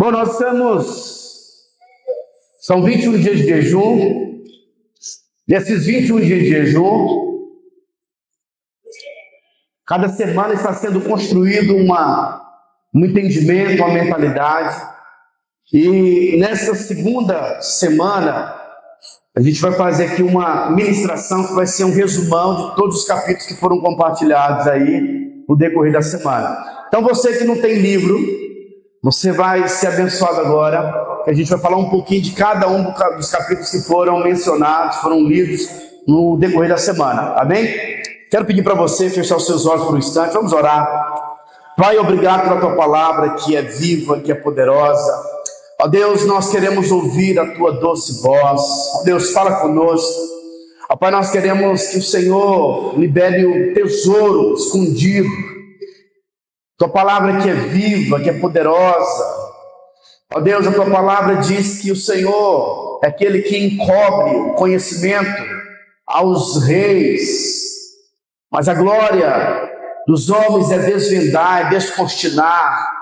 Bom, são 21 dias de jejum. Desses 21 dias de jejum, cada semana está sendo construído um entendimento, uma mentalidade. E nessa segunda semana, a gente vai fazer aqui uma ministração que vai ser um resumão de todos os capítulos que foram compartilhados aí no decorrer da semana. Então você que não tem livro, você vai ser abençoado agora. A gente vai falar um pouquinho de cada um dos capítulos que foram mencionados, foram lidos no decorrer da semana, amém? Quero pedir para você fechar os seus olhos por um instante, vamos orar. Pai, obrigado pela tua palavra que é viva, que é poderosa. Ó Deus, nós queremos ouvir a tua doce voz. Ó Deus, fala conosco. Ó Pai, nós queremos que o Senhor libere o tesouro escondido. Tua palavra que é viva, que é poderosa. Ó Deus, a tua palavra diz que o Senhor é aquele que encobre o conhecimento aos reis, mas a glória dos homens é desvendar, é descortinar,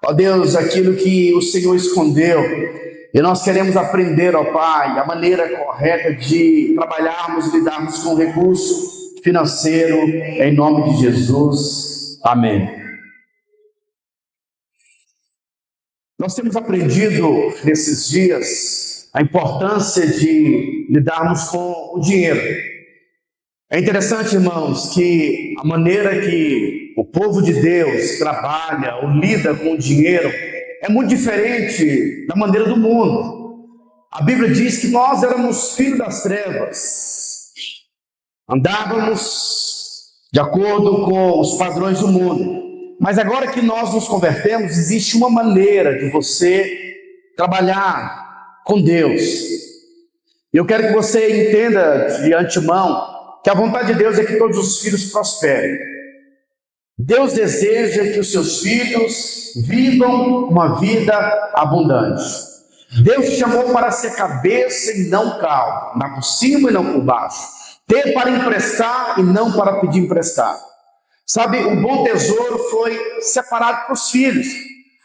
ó Deus, aquilo que o Senhor escondeu. E nós queremos aprender, ó Pai, a maneira correta de trabalharmos e lidarmos com o recurso financeiro, em nome de Jesus, amém. Nós temos aprendido nesses dias a importância de lidarmos com o dinheiro. É interessante, irmãos, que a maneira que o povo de Deus trabalha ou lida com o dinheiro é muito diferente da maneira do mundo. A Bíblia diz que nós éramos filhos das trevas, andávamos de acordo com os padrões do mundo. Mas agora que nós nos convertemos, existe uma maneira de você trabalhar com Deus. Eu quero que você entenda de antemão que a vontade de Deus é que todos os filhos prosperem. Deus deseja que os seus filhos vivam uma vida abundante. Deus te chamou para ser cabeça e não cauda, andar por cima e não por baixo, ter para emprestar e não para pedir emprestado. Sabe, o bom tesouro foi separado para os filhos.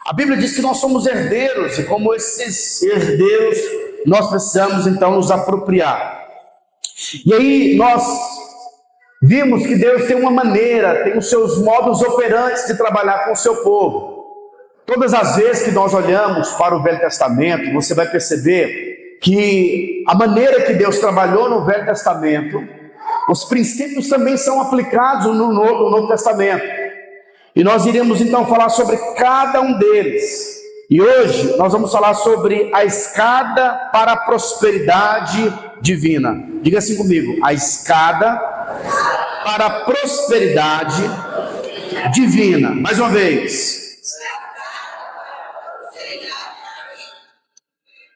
A Bíblia diz que nós somos herdeiros, e como esses herdeiros, nós precisamos então nos apropriar. E aí nós vimos que Deus tem uma maneira, tem os seus modos operantes de trabalhar com o seu povo. Todas as vezes que nós olhamos para o Velho Testamento, você vai perceber que a maneira que Deus trabalhou no Velho Testamento, os princípios também são aplicados no Novo Testamento. E nós iremos então falar sobre cada um deles. E hoje nós vamos falar sobre a escada para a prosperidade divina. Diga assim comigo: a escada para a prosperidade divina. Mais uma vez.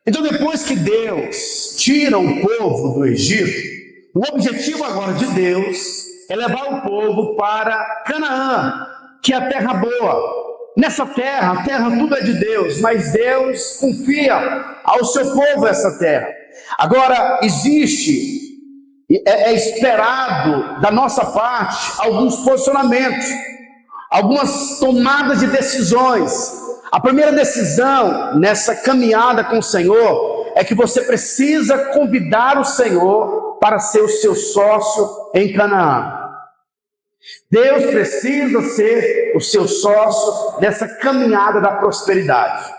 Então, depois que Deus tira o povo do Egito, o objetivo agora de Deus é levar o povo para Canaã, que é a terra boa. Nessa terra, a terra tudo é de Deus, mas Deus confia ao seu povo essa terra. Agora, é esperado da nossa parte alguns posicionamentos, algumas tomadas de decisões. A primeira decisão nessa caminhada com o Senhor é que você precisa convidar o Senhor para ser o seu sócio em Canaã. Deus precisa ser o seu sócio nessa caminhada da prosperidade.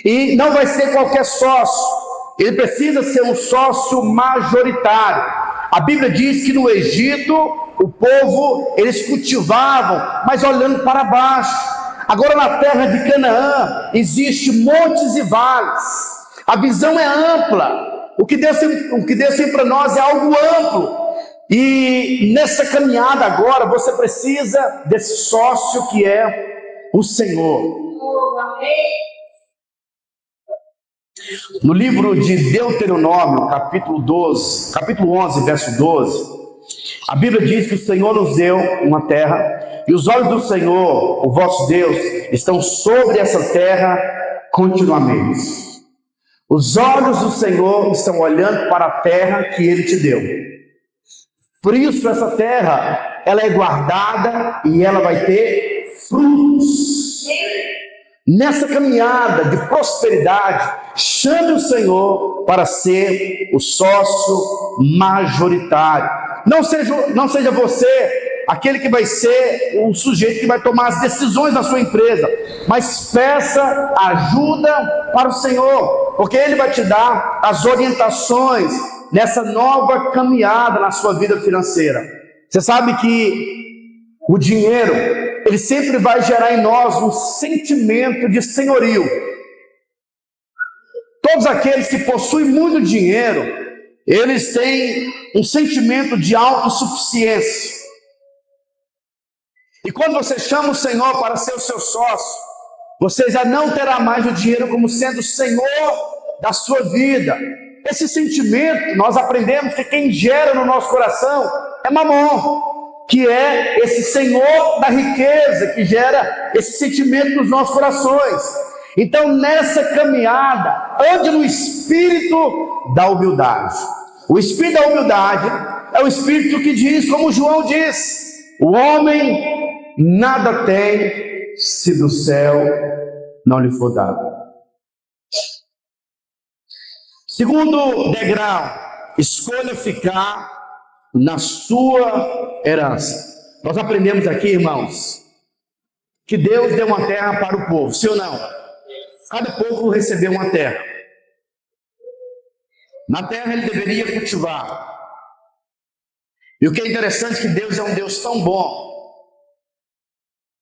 E não vai ser qualquer sócio, ele precisa ser um sócio majoritário. A Bíblia diz que no Egito, o povo, eles cultivavam, mas olhando para baixo. Agora na terra de Canaã, existem montes e vales. A visão é ampla. O que Deus tem para nós é algo amplo. E nessa caminhada agora, você precisa desse sócio que é o Senhor. No livro de Deuteronômio, capítulo 11, verso 12, a Bíblia diz que o Senhor nos deu uma terra, e os olhos do Senhor, o vosso Deus, estão sobre essa terra continuamente. Os olhos do Senhor estão olhando para a terra que Ele te deu. Por isso essa terra, ela é guardada e ela vai ter frutos. nessa caminhada de prosperidade, chame o Senhor para ser o sócio majoritário. Não seja você aquele que vai ser o sujeito que vai tomar as decisões da sua empresa, mas peça ajuda para o Senhor, porque Ele vai te dar as orientações nessa nova caminhada na sua vida financeira. Você sabe que o dinheiro, ele sempre vai gerar em nós um sentimento de senhorio. Todos aqueles que possuem muito dinheiro, eles têm um sentimento de autossuficiência. E quando você chama o Senhor para ser o seu sócio, você já não terá mais o dinheiro como sendo o Senhor da sua vida. Esse sentimento, nós aprendemos que quem gera no nosso coração é Mamon, que é esse senhor da riqueza, que gera esse sentimento nos nossos corações. Então, nessa caminhada, ande no espírito da humildade. O espírito da humildade é o espírito que diz, como João diz: o homem nada tem se do céu não lhe for dado. Segundo degrau, escolha ficar na sua herança. Nós aprendemos aqui, irmãos, que Deus deu uma terra para o povo, sim ou não? Cada povo recebeu uma terra. Na terra ele deveria cultivar. E o que é interessante é que Deus é um Deus tão bom,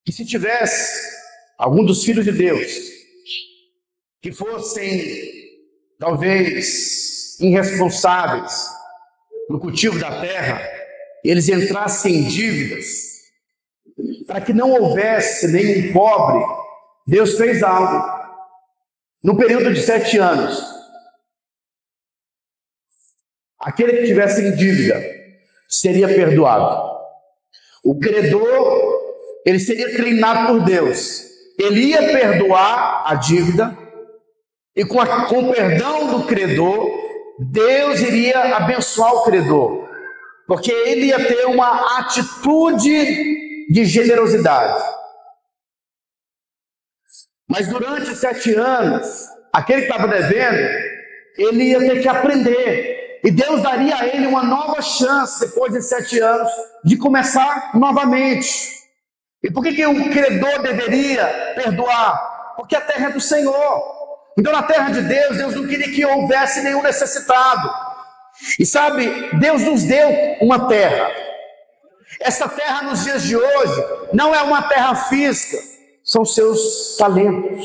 que se tivesse algum dos filhos de Deus que fossem talvez irresponsáveis no cultivo da terra, eles entrassem em dívidas, para que não houvesse nenhum pobre, Deus fez algo. No período de 7 anos, aquele que tivesse em dívida seria perdoado. O credor, ele seria treinado por Deus. Ele ia perdoar a dívida, e com o perdão do credor, Deus iria abençoar o credor, porque ele ia ter uma atitude de generosidade. Mas durante 7 anos, aquele que estava devendo, ele ia ter que aprender, e Deus daria a ele uma nova chance, depois de 7 anos, de começar novamente. E por que o credor deveria perdoar? Porque a terra é do Senhor. Então, na terra de Deus, Deus não queria que houvesse nenhum necessitado. E sabe, Deus nos deu uma terra. Essa terra, nos dias de hoje, não é uma terra física, são seus talentos.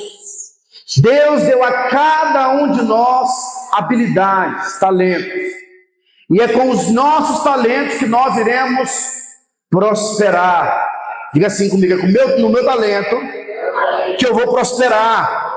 Deus deu a cada um de nós habilidades, talentos. E é com os nossos talentos que nós iremos prosperar. Diga assim comigo: é no meu talento que eu vou prosperar.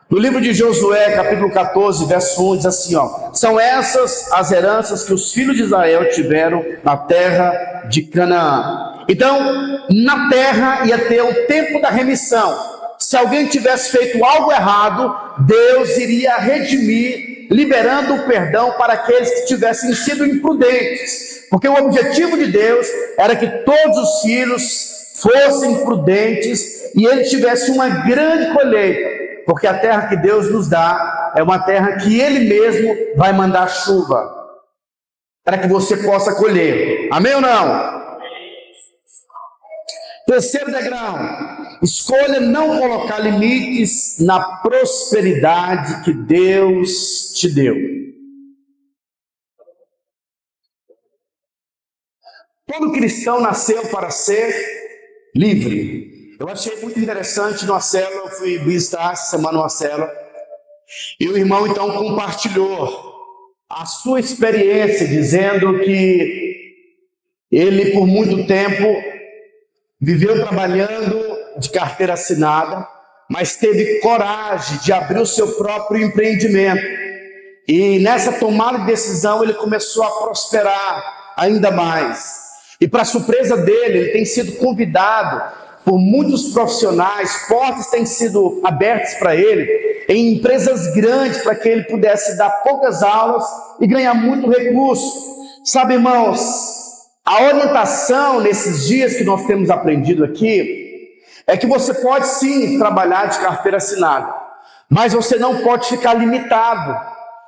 No livro de Josué, capítulo 14, verso 1, diz assim, são essas as heranças que os filhos de Israel tiveram na terra de Canaã. Então, na terra ia ter o tempo da remissão. Se alguém tivesse feito algo errado, Deus iria redimir, liberando o perdão para aqueles que tivessem sido imprudentes. Porque o objetivo de Deus era que todos os filhos fossem prudentes e ele tivesse uma grande colheita. Porque a terra que Deus nos dá é uma terra que Ele mesmo vai mandar chuva, para que você possa colher. Amém ou não? Terceiro degrau, escolha não colocar limites na prosperidade que Deus te deu. Todo cristão nasceu para ser livre. Eu achei muito interessante numa célula, eu fui visitar essa semana uma célula, e o irmão então compartilhou a sua experiência, dizendo que ele por muito tempo viveu trabalhando de carteira assinada, mas teve coragem de abrir o seu próprio empreendimento, e nessa tomada de decisão ele começou a prosperar ainda mais, e para surpresa dele, ele tem sido convidado por muitos profissionais, portas têm sido abertas para ele, em empresas grandes, para que ele pudesse dar poucas aulas e ganhar muito recurso. Sabe, irmãos, a orientação nesses dias que nós temos aprendido aqui, é que você pode sim trabalhar de carteira assinada, mas você não pode ficar limitado.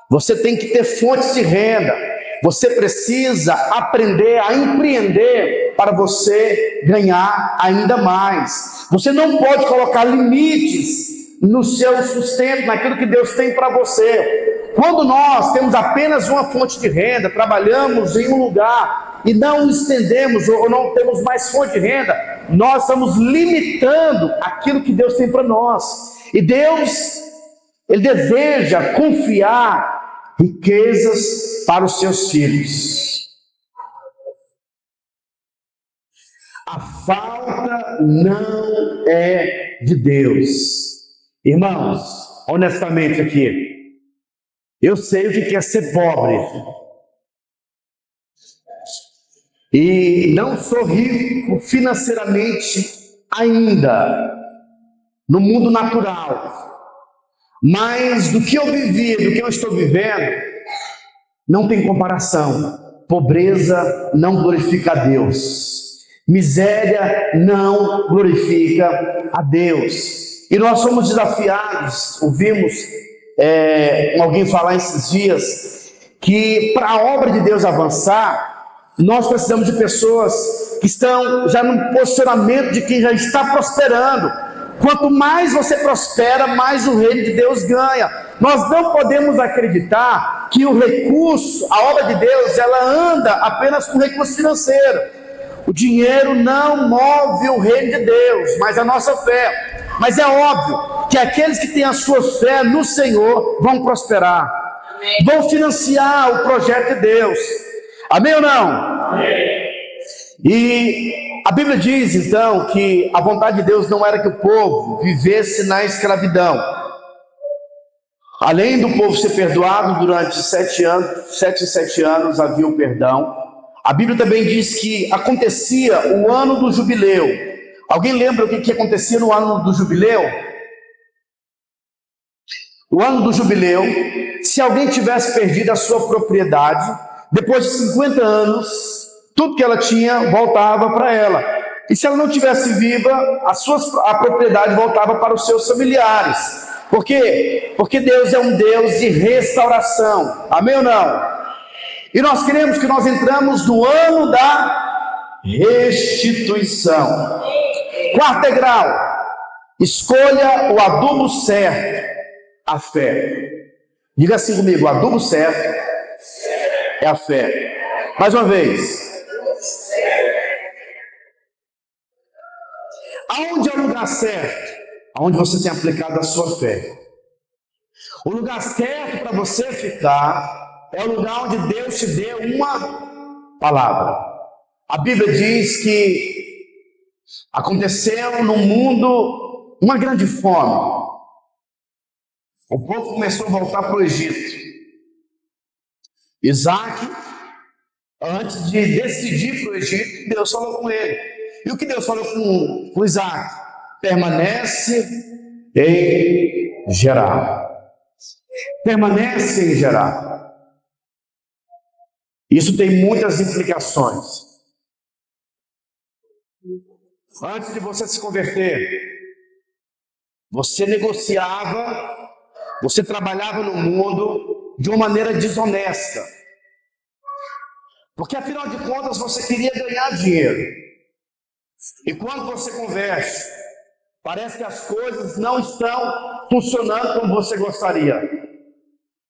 Você tem que ter fontes de renda. Você precisa aprender a empreender para você ganhar ainda mais. Você não pode colocar limites no seu sustento, naquilo que Deus tem para você. Quando nós temos apenas uma fonte de renda, trabalhamos em um lugar e não estendemos ou não temos mais fonte de renda, nós estamos limitando aquilo que Deus tem para nós. E Deus, Ele deseja confiar riquezas para os seus filhos. A falta não é de Deus. Irmãos, honestamente aqui, eu sei o que é ser pobre. E não sou rico financeiramente ainda, no mundo natural. Mas do que eu vivi, do que eu estou vivendo, não tem comparação. Pobreza não glorifica a Deus. Miséria não glorifica a Deus. E nós somos desafiados, ouvimos alguém falar esses dias, que para a obra de Deus avançar, nós precisamos de pessoas que estão já no posicionamento de quem já está prosperando. Quanto mais você prospera, mais o reino de Deus ganha. Nós não podemos acreditar que o recurso, a obra de Deus, ela anda apenas com recurso financeiro. O dinheiro não move o reino de Deus, mas a nossa fé. Mas é óbvio que aqueles que têm a sua fé no Senhor vão prosperar. Amém. Vão financiar o projeto de Deus. Amém ou não? Amém. E a Bíblia diz então que a vontade de Deus não era que o povo vivesse na escravidão. Além do povo ser perdoado durante 7 em 7 anos havia o perdão. A Bíblia também diz que acontecia o ano do jubileu. Alguém lembra o que acontecia no ano do jubileu? O ano do jubileu, se alguém tivesse perdido a sua propriedade, depois de 50 anos, tudo que ela tinha voltava para ela. E se ela não tivesse viva, a propriedade voltava para os seus familiares. Por quê? Porque Deus é um Deus de restauração. Amém ou não? E nós queremos que nós entramos no ano da restituição. Quarto degrau, escolha o adubo certo, a fé. Diga assim comigo, o adubo certo é a fé. Mais uma vez. Aonde é o lugar certo? Aonde você tem aplicado a sua fé. O lugar certo para você ficar é o lugar onde Deus te deu uma palavra. A Bíblia diz que aconteceu no mundo uma grande fome. O povo começou a voltar para o Egito. Isaac, antes de decidir para o Egito, Deus falou com ele. E o que Deus falou com Isaac? Permanece em Gerar. Permanece em Gerar. Isso tem muitas implicações. Antes de você se converter, você negociava, você trabalhava no mundo de uma maneira desonesta. Porque afinal de contas você queria ganhar dinheiro. E quando você converte, parece que as coisas não estão funcionando como você gostaria.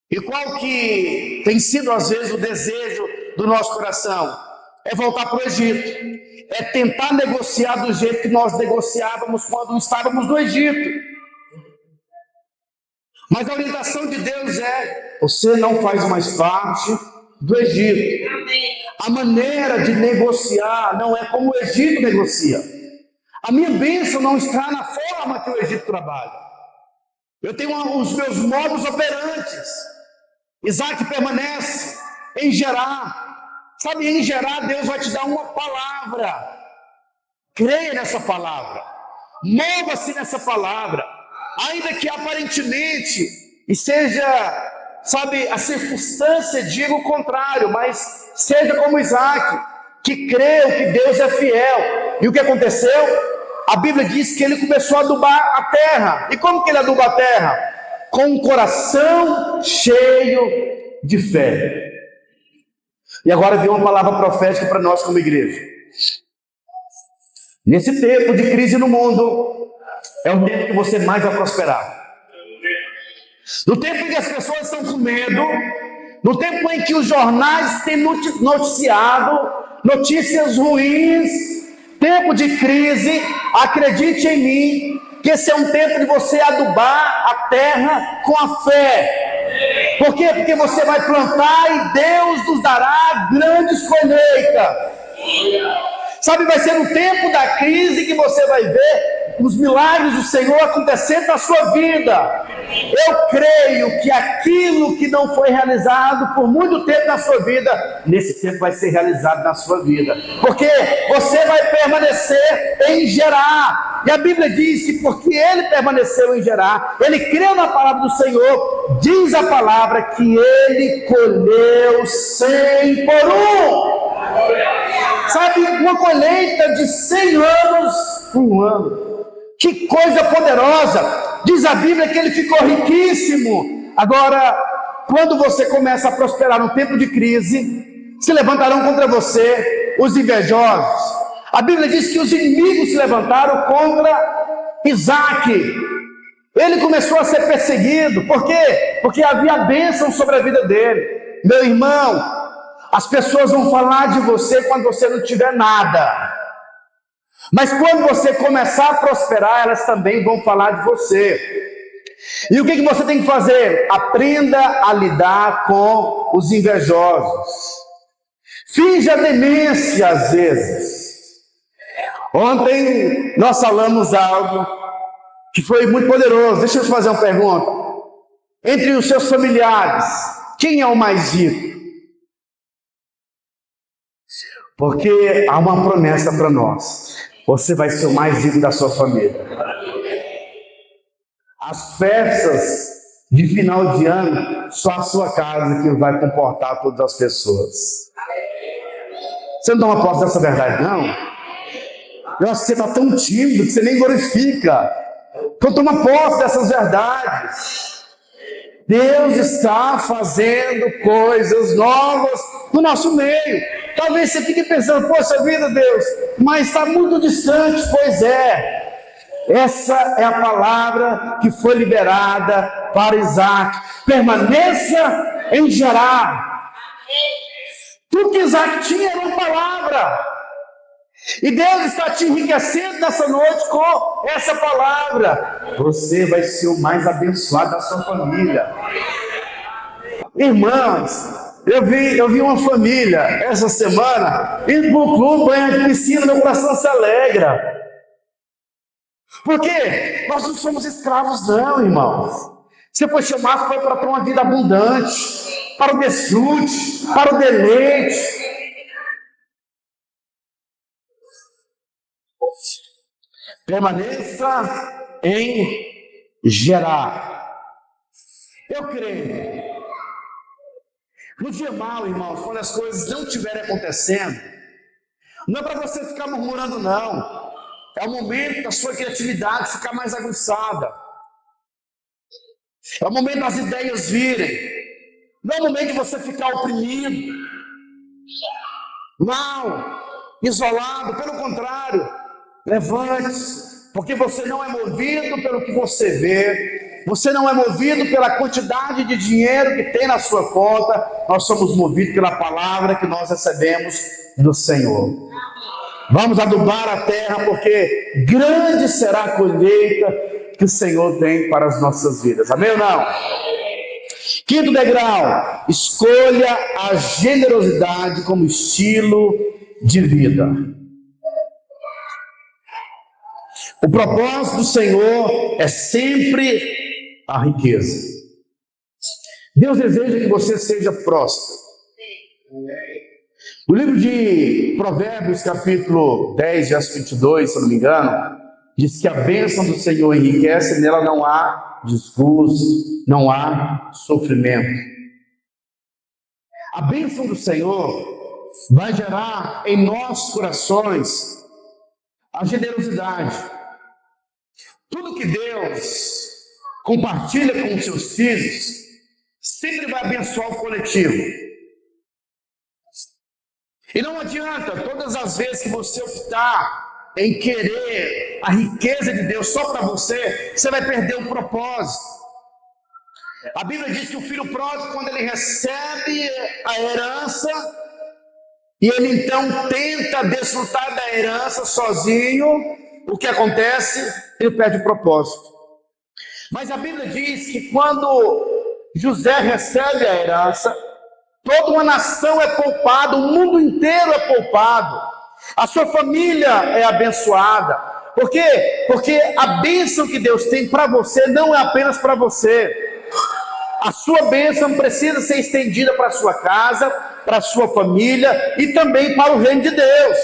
E qual que tem sido às vezes o desejo do nosso coração? É voltar para o Egito. É tentar negociar do jeito que nós negociávamos quando estávamos no Egito. Mas a orientação de Deus é: você não faz mais parte do Egito. A maneira de negociar não é como o Egito negocia. A minha bênção não está na forma que o Egito trabalha. Eu tenho os meus modos operantes. Isaac permanece em Gerar. Sabe, em Gerar Deus vai te dar uma palavra. Creia nessa palavra. Mova-se nessa palavra. Ainda que aparentemente e seja, sabe, a circunstância diga o contrário, mas seja como Isaac, que creu que Deus é fiel. E o que aconteceu? a Bíblia diz que ele começou a adubar a terra. E como que ele aduba a terra? Com um coração cheio de fé. E agora vem uma palavra profética para nós como igreja. Nesse tempo de crise no mundo, é o tempo que você mais vai prosperar. No tempo em que as pessoas estão com medo, no tempo em que os jornais têm noticiado notícias ruins, tempo de crise, acredite em mim, que esse é um tempo de você adubar a terra com a fé. Por quê? Porque você vai plantar e Deus nos dará grandes colheitas. Sabe, vai ser no tempo da crise que você vai ver os milagres do Senhor acontecendo na sua vida. Eu creio que aquilo que não foi realizado por muito tempo na sua vida, nesse tempo vai ser realizado na sua vida. Porque você vai permanecer em Gerar. E a Bíblia diz que porque ele permaneceu em Gerar, ele creu na palavra do Senhor, diz a palavra que ele colheu 100 por 1. Sabe, uma colheita de 100 anos por um ano. Que coisa poderosa! Diz a Bíblia que ele ficou riquíssimo. Agora, quando você começa a prosperar no tempo de crise, se levantarão contra você os invejosos. A Bíblia diz que os inimigos se levantaram contra Isaac. Ele começou a ser perseguido. Por quê? Porque havia bênção sobre a vida dele. Meu irmão, as pessoas vão falar de você quando você não tiver nada. Mas quando você começar a prosperar, elas também vão falar de você. E o que você tem que fazer? Aprenda a lidar com os invejosos. Finja demência às vezes. Ontem nós falamos algo que foi muito poderoso. Deixa eu te fazer uma pergunta. Entre os seus familiares, quem é o mais rico? Porque há uma promessa para nós. Você vai ser o mais rico da sua família. As festas de final de ano, só a sua casa que vai comportar todas as pessoas. Você não toma posse dessa verdade, não? Eu acho que você está tão tímido que você nem glorifica. Então toma posse dessas verdades. Deus está fazendo coisas novas no nosso meio. Talvez você fique pensando, poxa vida, Deus, mas está muito distante. Pois é, essa é a palavra que foi liberada para Isaac. Permaneça em Gerar. Tudo que Isaac tinha era uma palavra. E Deus está te enriquecendo nessa noite com essa palavra. Você vai ser o mais abençoado da sua família. Irmãos, eu vi uma família essa semana indo para o clube, banhar de piscina, meu coração se alegra. Por quê? Nós não somos escravos não, irmãos. Você foi chamado para ter uma vida abundante, para o desfrute, para o deleite. Permaneça em Gerar. Eu creio. No dia mau, irmãos, quando as coisas não estiverem acontecendo, não é para você ficar murmurando, não. É o momento da sua criatividade ficar mais aguçada. É o momento das ideias virem. Não é o momento de você ficar oprimido, mal, isolado. Pelo contrário, levante-se, porque você não é movido pelo que você vê, você não é movido pela quantidade de dinheiro que tem na sua conta, nós somos movidos pela palavra que nós recebemos do Senhor. Vamos adubar a terra, porque grande será a colheita que o Senhor tem para as nossas vidas. Amém ou não? Quinto degrau, escolha a generosidade como estilo de vida. O propósito do Senhor é sempre a riqueza. Deus deseja que você seja próspero. O livro de Provérbios, capítulo 10, verso 22, se eu não me engano, diz que a bênção do Senhor enriquece, nela não há desgosto, não há sofrimento. A bênção do Senhor vai gerar em nossos corações a generosidade. Tudo que Deus compartilha com os seus filhos sempre vai abençoar o coletivo. E não adianta, todas as vezes que você optar em querer a riqueza de Deus só para você, você vai perder o propósito. A Bíblia diz que o filho pródigo, quando ele recebe a herança, e ele então tenta desfrutar da herança sozinho, o que acontece? Ele perde o propósito. Mas a Bíblia diz que quando José recebe a herança, toda uma nação é poupada, o mundo inteiro é poupado, a sua família é abençoada. Por quê? Porque a bênção que Deus tem para você não é apenas para você. A sua bênção precisa ser estendida para a sua casa, para a sua família e também para o reino de Deus.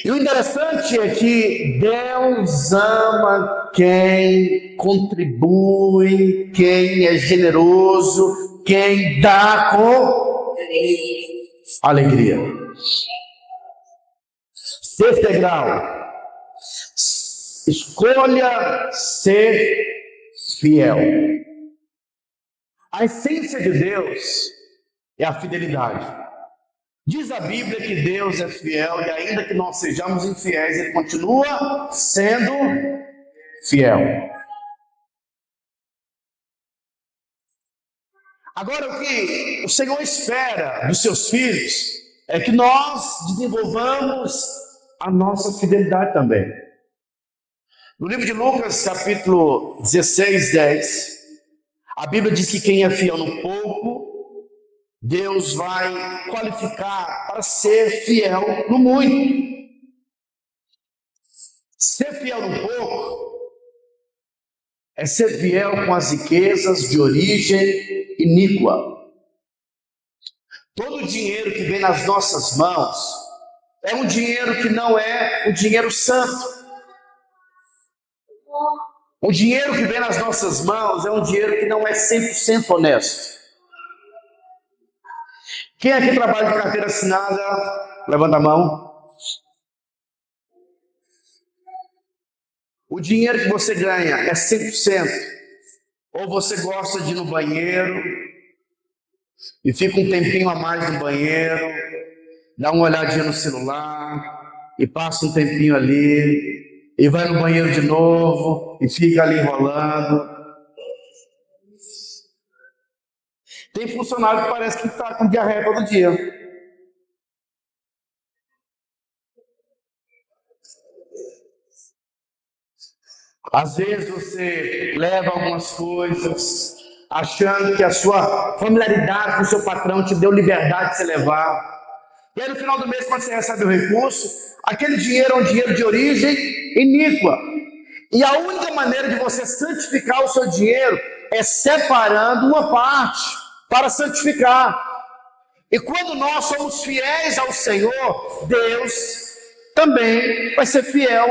E o interessante é que Deus ama quem contribui, quem é generoso, quem dá com alegria. Sexto degrau. Escolha ser fiel. A essência de Deus é a fidelidade. Diz a Bíblia que Deus é fiel e ainda que nós sejamos infiéis, Ele continua sendo fiel. Agora, o que o Senhor espera dos seus filhos é que nós desenvolvamos a nossa fidelidade também. No livro de Lucas, capítulo 16, 10, a Bíblia diz que quem é fiel no pouco, Deus vai qualificar para ser fiel no muito. Ser fiel no pouco é ser fiel com as riquezas de origem iníqua. Todo o dinheiro que vem nas nossas mãos é um dinheiro que não é o dinheiro santo. O dinheiro que vem nas nossas mãos é um dinheiro que não é 100% honesto. Quem aqui trabalha de carteira assinada, levanta a mão. O dinheiro que você ganha é 100%? Ou você gosta de ir no banheiro e fica um tempinho a mais no banheiro, dá uma olhadinha no celular e passa um tempinho ali e vai no banheiro de novo e fica ali enrolando? Tem funcionário que parece que está com diarreia todo dia. Às vezes você leva algumas coisas, achando que a sua familiaridade com o seu patrão te deu liberdade de você levar. E aí no final do mês, quando você recebe o recurso, aquele dinheiro é um dinheiro de origem iníqua. E a única maneira de você santificar o seu dinheiro é separando uma parte para santificar. E quando nós somos fiéis ao Senhor, Deus também vai ser fiel,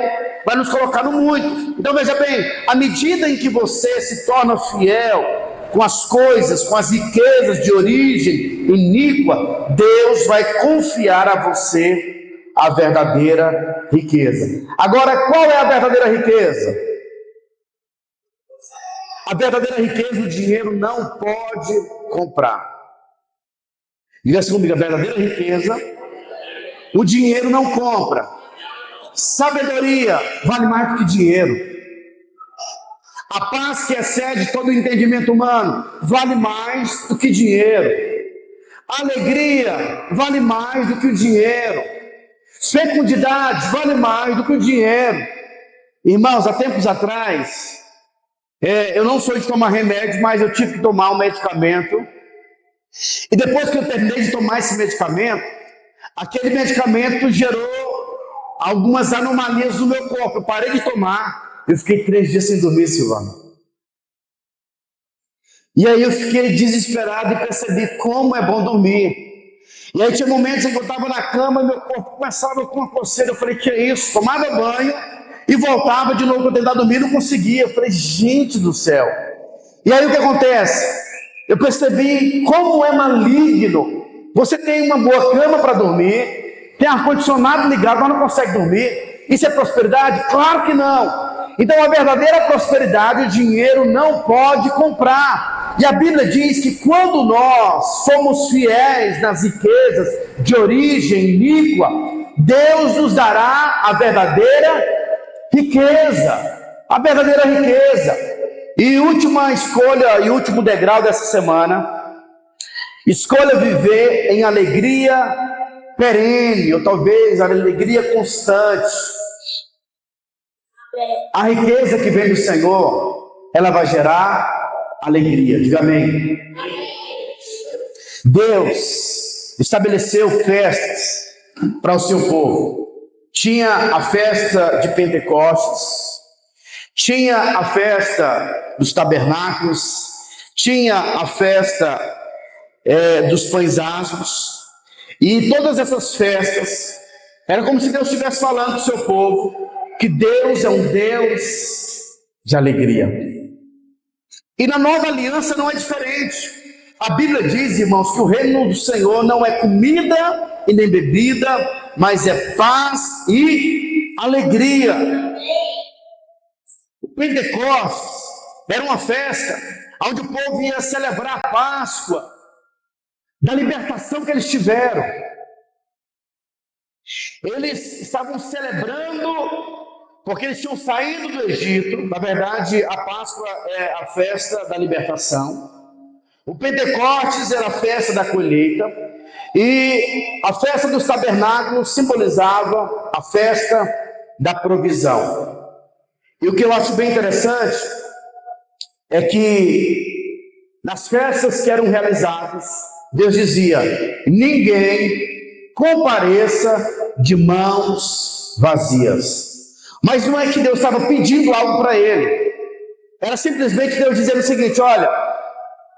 vai nos colocar no muito. Então veja bem, à medida em que você se torna fiel com as coisas, com as riquezas de origem iníqua, Deus vai confiar a você a verdadeira riqueza. Agora, qual é a verdadeira riqueza? A verdadeira riqueza o dinheiro não pode comprar. Diga assim comigo, a verdadeira riqueza o dinheiro não compra. Sabedoria vale mais do que dinheiro. A paz que excede todo o entendimento humano vale mais do que dinheiro. A alegria vale mais do que o dinheiro. Fecundidade vale mais do que o dinheiro. Irmãos, há tempos atrás, eu não sou de tomar remédio, mas eu tive que tomar um medicamento. E depois que eu terminei de tomar esse medicamento, aquele medicamento gerou algumas anomalias no meu corpo. Eu parei de tomar, eu fiquei 3 dias sem dormir, Silvano. E aí eu fiquei desesperado e percebi como é bom dormir. E aí tinha momentos em que eu estava na cama e meu corpo começava com uma coceira. Eu falei, que é isso? Tomava banho e voltava de novo para tentar dormir, não conseguia. Eu falei, gente do céu. E aí o que acontece? Eu percebi como é maligno. Você tem uma boa cama para dormir, tem ar-condicionado ligado, mas não consegue dormir. Isso é prosperidade? Claro que não. Então a verdadeira prosperidade o dinheiro não pode comprar. E a Bíblia diz que quando nós somos fiéis nas riquezas de origem iníqua, Deus nos dará a verdadeira riqueza. A verdadeira riqueza. E última escolha e último degrau dessa semana: escolha viver em alegria perene, ou talvez a alegria constante. A riqueza que vem do Senhor, ela vai gerar alegria. Diga amém. Deus estabeleceu festas para o seu povo. Tinha a festa de Pentecostes, tinha a festa dos tabernáculos, tinha a festa dos pães asmos, e todas essas festas, era como se Deus estivesse falando para o seu povo, que Deus é um Deus de alegria. E na nova aliança não é diferente. A Bíblia diz, irmãos, que o reino do Senhor não é comida e nem bebida, mas é paz e alegria. O Pentecostes era uma festa onde o povo ia celebrar a Páscoa, da libertação que eles tiveram. Eles estavam celebrando porque eles tinham saído do Egito. Na verdade, a Páscoa é a festa da libertação. O Pentecostes era a festa da colheita. E a festa dos tabernáculos simbolizava a festa da provisão. E o que eu acho bem interessante é que nas festas que eram realizadas, Deus dizia: ninguém compareça de mãos vazias. Mas não é que Deus estava pedindo algo para ele. Era simplesmente Deus dizendo o seguinte: olha,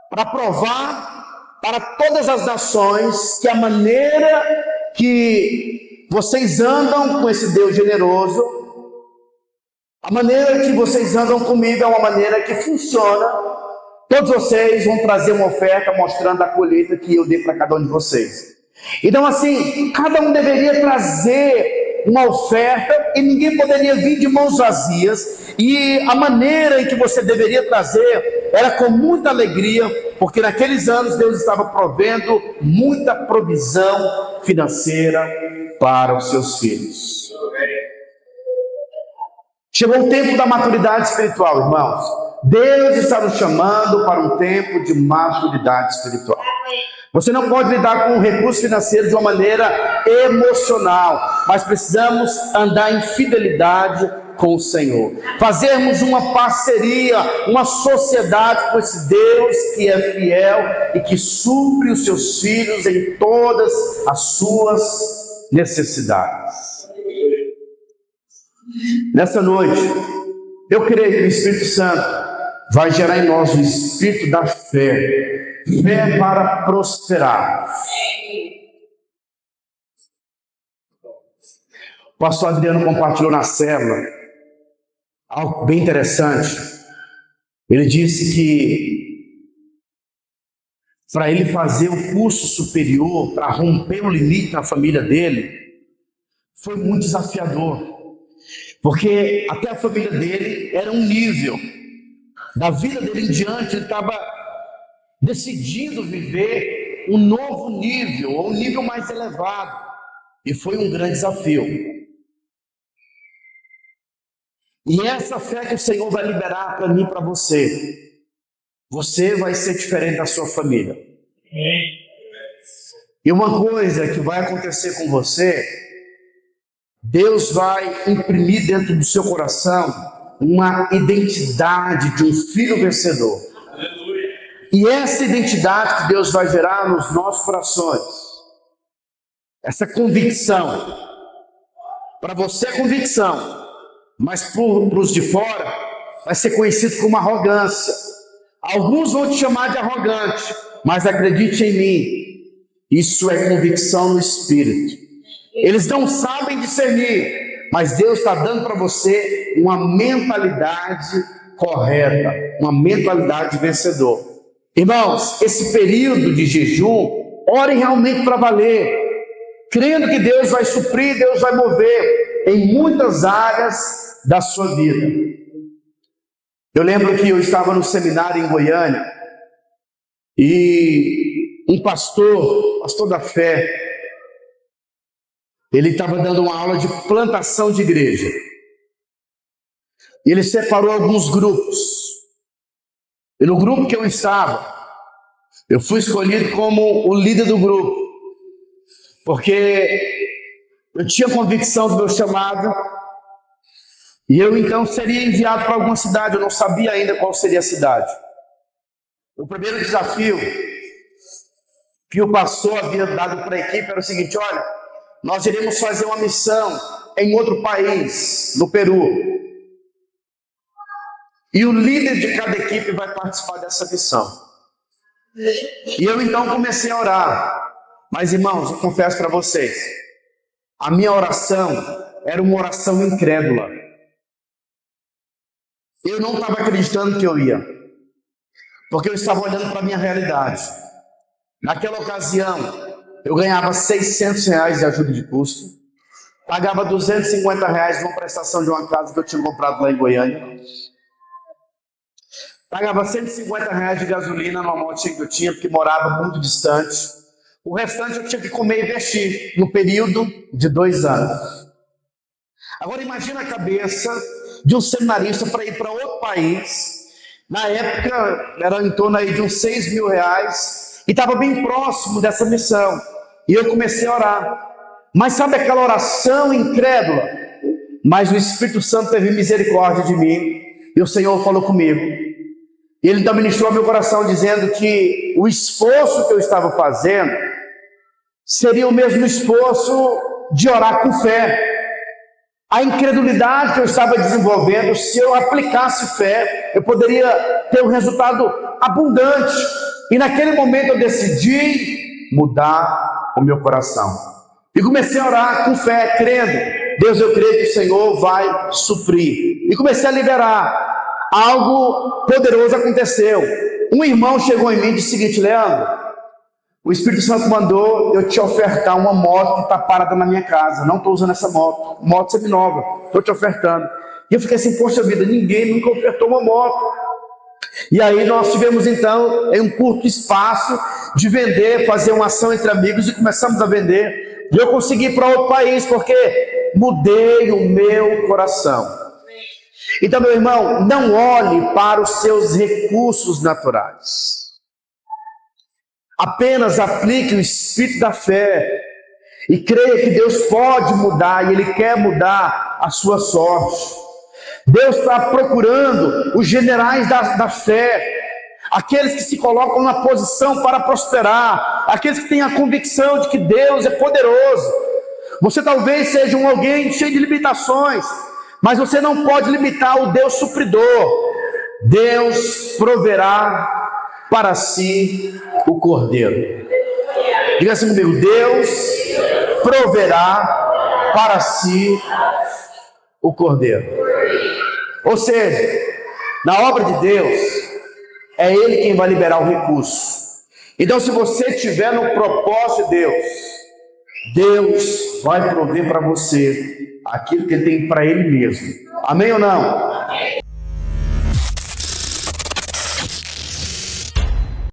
para provar para todas as nações que a maneira que vocês andam com esse Deus generoso, a maneira que vocês andam comigo é uma maneira que funciona. Todos vocês vão trazer uma oferta mostrando a colheita que eu dei para cada um de vocês. Então assim, cada um deveria trazer uma oferta e ninguém poderia vir de mãos vazias. E a maneira em que você deveria trazer era com muita alegria, porque naqueles anos Deus estava provendo muita provisão financeira para os seus filhos. Chegou o tempo da maturidade espiritual, irmãos. Deus está nos chamando para um tempo de maturidade espiritual. Você não pode lidar com o recurso financeiro de uma maneira emocional, mas precisamos andar em fidelidade com o Senhor. Fazermos uma parceria, uma sociedade com esse Deus que é fiel e que supre os seus filhos em todas as suas necessidades. Nessa noite, eu creio que o Espírito Santo vai gerar em nós o espírito da fé, fé para prosperar. O pastor Adriano compartilhou na célula algo bem interessante. Ele disse que para ele fazer o curso superior, para romper o limite na família dele, foi muito desafiador. Porque até a família dele era um nível. Da vida dele em diante, ele estava decidindo viver um novo nível, ou um nível mais elevado. E foi um grande desafio. E essa fé que o Senhor vai liberar para mim e para você, você vai ser diferente da sua família. E uma coisa que vai acontecer com você, Deus vai imprimir dentro do seu coração uma identidade de um filho vencedor. E essa identidade que Deus vai gerar nos nossos corações, essa convicção, para você é convicção, mas para os de fora vai ser conhecido como arrogância. Alguns vão te chamar de arrogante, mas acredite em mim, isso é convicção no Espírito. Eles não sabem discernir, mas Deus está dando para você uma mentalidade correta, uma mentalidade vencedor. Irmãos, esse período de jejum, orem realmente para valer. crendo que Deus vai suprir, Deus vai mover em muitas áreas da sua vida. Eu lembro que eu estava no seminário em Goiânia e um pastor da fé, ele estava dando uma aula de plantação de igreja. E ele separou alguns grupos. E no grupo que eu estava, eu fui escolhido como o líder do grupo, porque eu tinha convicção do meu chamado, e eu então seria enviado para alguma cidade. Eu não sabia ainda qual seria a cidade. O primeiro desafio que o pastor havia dado para a equipe era o seguinte: olha, nós iremos fazer uma missão em outro país, no Peru, e o líder de cada equipe vai participar dessa missão. E eu então comecei a orar. Mas, irmãos, eu confesso para vocês, a minha oração era uma oração incrédula. Eu não estava acreditando que eu ia, porque eu estava olhando para a minha realidade. Naquela ocasião, eu ganhava R$600 de ajuda de custo, pagava R$250 de uma prestação de uma casa que eu tinha comprado lá em Goiânia, pagava R$150 de gasolina numa motinha que eu tinha, porque morava muito distante. O restante eu tinha que comer e vestir no período de 2 anos. Agora imagina a cabeça de um seminarista para ir para outro país. Na época era em torno aí de uns R$6.000, e estava bem próximo dessa missão. E eu comecei a orar. Mas sabe aquela oração incrédula? Mas o Espírito Santo teve misericórdia de mim, e o Senhor falou comigo. E Ele então ministrou ao meu coração, dizendo que o esforço que eu estava fazendo seria o mesmo esforço de orar com fé. A incredulidade que eu estava desenvolvendo, se eu aplicasse fé, eu poderia ter um resultado abundante. E naquele momento eu decidi mudar o meu coração. E comecei a orar com fé, crendo: Deus, eu creio que o Senhor vai suprir. E comecei a liberar. Algo poderoso aconteceu. Um irmão chegou em mim e disse o seguinte: Leandro, o Espírito Santo mandou eu te ofertar uma moto que está parada na minha casa. Não estou usando essa moto seminova, estou te ofertando. E eu fiquei assim: poxa vida, ninguém nunca ofertou uma moto. E aí nós tivemos então, em um curto espaço, de vender, fazer uma ação entre amigos, e começamos a vender. E eu consegui ir para outro país, porque mudei o meu coração. Então, meu irmão, não olhe para os seus recursos naturais. Apenas aplique o espírito da fé e creia que Deus pode mudar, e Ele quer mudar a sua sorte. Deus está procurando os generais da fé, aqueles que se colocam na posição para prosperar, aqueles que têm a convicção de que Deus é poderoso. Você talvez seja alguém cheio de limitações, mas você não pode limitar o Deus supridor. Deus proverá para si o cordeiro. Diga assim comigo: Deus proverá para si o cordeiro. Ou seja, na obra de Deus, é Ele quem vai liberar o recurso. Então, se você estiver no propósito de Deus, Deus vai prover para você aquilo que Ele tem para Ele mesmo. Amém ou não?